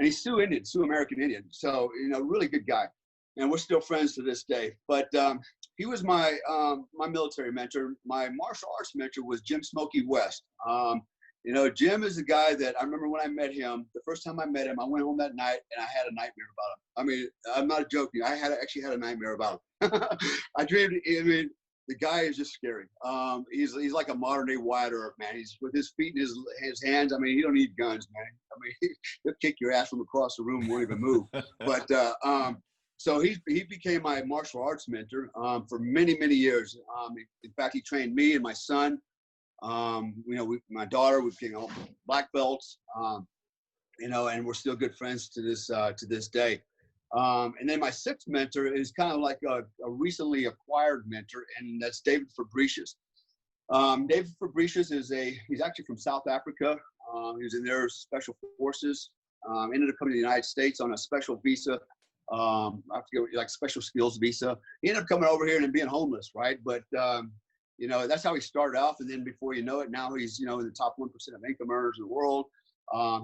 he's Sioux American Indian. So, you know, really good guy. and we're still friends to this day. But he was my my military mentor. My martial arts mentor was Jim Smokey West. You know, Jim is the guy that I remember when I met him. The first time I met him, I went home that night and I had a nightmare about him. I mean, I'm not joking. I actually had a nightmare about him. I dreamed. I mean, the guy is just scary. He's like a modern day Wyatt Earp, man. He's with his feet in his hands. I mean, he don't need guns, man. I mean, he'll kick your ass from across the room, won't even move. But so he became my martial arts mentor for many years. In fact, he trained me and my son. You know, my daughter, we became black belts. You know, and we're still good friends to this day. And then my sixth mentor is kind of like a recently acquired mentor, and that's David Fabricius. David Fabricius he's actually from South Africa. He was in their special forces. Ended up coming to the United States on a special visa. I forget, like special skills visa. He ended up coming over here and being homeless, right? But you know, that's how he started off. And then before you know it, now he's, you know, in the top 1% of income earners in the world.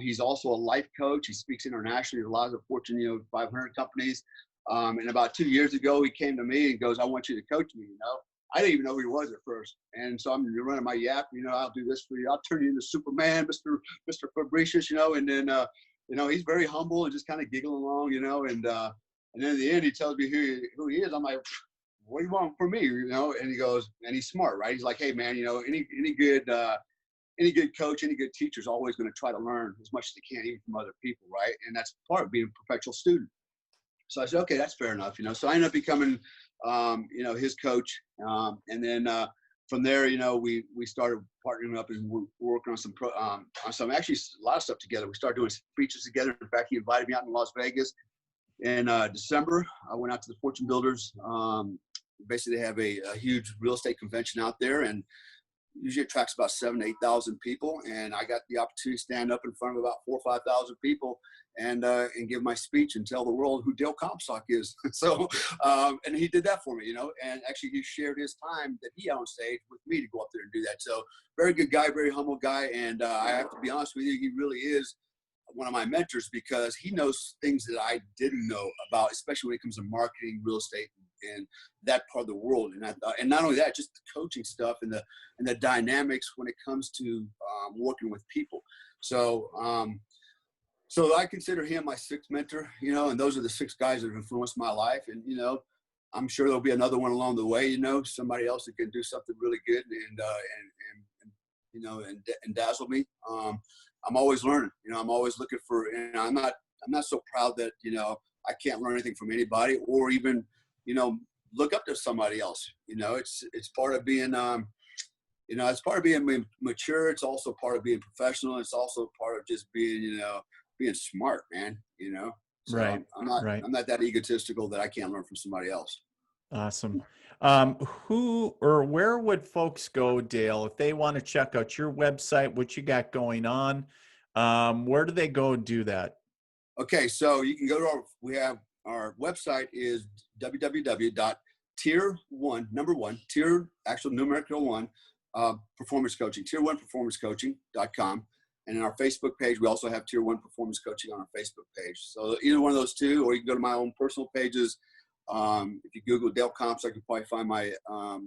He's also a life coach. He speaks internationally to a lot of Fortune, you know, 500 companies. And about 2 years ago, he came to me and goes, "I want you to coach me." You know, I didn't even know who he was at first. And so I'm running my yap. You know, "I'll do this for you. I'll turn you into Superman, Mr. Fabricius." You know, and then you know, he's very humble and just kind of giggling along. You know, and then in the end, he tells me who he is. I'm like, "What do you want from me?" You know, and he goes, and he's smart, right? He's like, "Hey, man, you know, any good coach, any good teacher is always going to try to learn as much as they can, even from other people, right? And that's part of being a perpetual student." So I said, "Okay, that's fair enough." You know, so I ended up becoming, you know, his coach. And then from there, you know, we started partnering up and we're working on some actually a lot of stuff together. We started doing speeches together. In fact, he invited me out in Las Vegas in December. I went out to the Fortune Builders. Basically, they have a huge real estate convention out there, and usually attracts about 7,000 to 8,000 people. And I got the opportunity to stand up in front of about 4,000 or 5,000 people and give my speech and tell the world who Dale Comstock is. So, and he did that for me, you know, and actually he shared his time that he on stage with me to go up there and do that. So very good guy, very humble guy. And I have to be honest with you, he really is one of my mentors because he knows things that I didn't know about, especially when it comes to marketing, real estate, and that part of the world. And not only that, just the coaching stuff and the dynamics when it comes to working with people. So so I consider him my sixth mentor, you know, and those are the six guys that have influenced my life. And, you know, I'm sure there'll be another one along the way, you know, somebody else that can do something really good and you know, and dazzle me. I'm always learning, you know, I'm always looking for, and I'm not so proud that, you know, I can't learn anything from anybody or even, you know, look up to somebody else. You know, it's part of being, you know, it's part of being mature. It's also part of being professional. It's also part of just being, you know, being smart, man, you know. So Right. I'm not that egotistical that I can't learn from somebody else. Awesome. Who or where would folks go, Dale, if they want to check out your website, what you got going on? Where do they go and do that? Okay, so you can go to our website is www.tier1 performance coaching, tier1performancecoaching.com. And in our Facebook page, we also have Tier 1 Performance Coaching on our Facebook page. So either one of those two, or you can go to my own personal pages. If you Google Dale Comstock, you can probably find my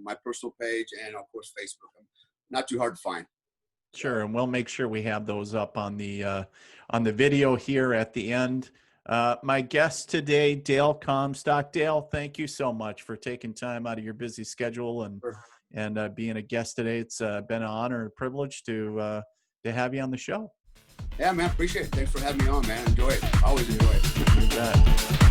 my personal page and of course Facebook. Not too hard to find. Sure, and we'll make sure we have those up on the video here at the end. My guest today, Dale Comstock. Dale, thank you so much for taking time out of your busy schedule and being a guest today. It's been an honor and a privilege to have you on the show. Yeah, man, appreciate it. Thanks for having me on, man. Enjoy it. Always enjoy it. You bet.